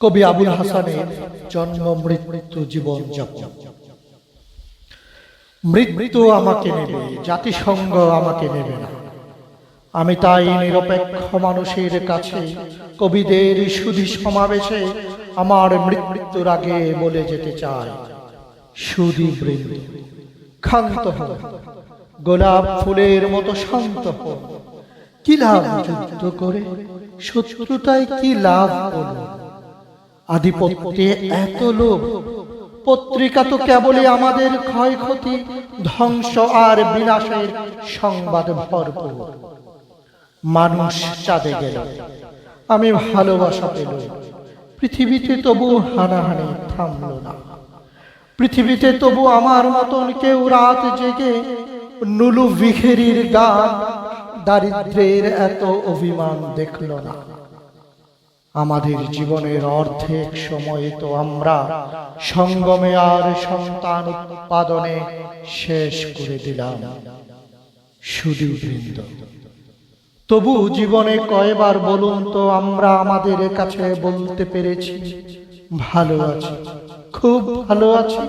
কবি আবুল হাসানের জন্ম মৃত্যু জীবন যাপন। মৃত্যু আমাকে নেবে, জাতিসংঘ আমাকে নেবে না। আমি তাই নিরপেক্ষ মানুষের কাছে কবিদের সুধী সমাবেশে আমার মৃত্যুর আগে বলে যেতে চাই, সুধী বৃন্দ, ক্ষান্ত হন, গোলাপ ফুলের মতো শান্ত হন। কি লাভ যুদ্ধ করে, শত্রুতায় কি লাভ হলো? আধিপত্যে এত লোভ, পত্রিকা তো কেবলই আমাদের ক্ষয়ক্ষতি, ধ্বংস আর বিনাশের সংবাদ ভরপুর। মানুষ চাঁদে গেল, আমি ভালোবাসা পেল, পৃথিবীতে তবু হানাহানি থামল না। পৃথিবীতে তবু আমার মতন কেউ রাত জেগে নুলু ভিখেরির গান, দারিদ্রের এত অভিমান দেখল না। আমাদের জীবনের অর্ধেক সময় তো আমরা সঙ্গমে আর সন্তান উৎপাদনে শেষ করে দিলাম। সুধী বৃন্দ, তবু জীবনে কয়বার বলুন তো আমরা আমাদের কাছে বলতে পেরেছি ভালো আছি, খুব ভালো আছি?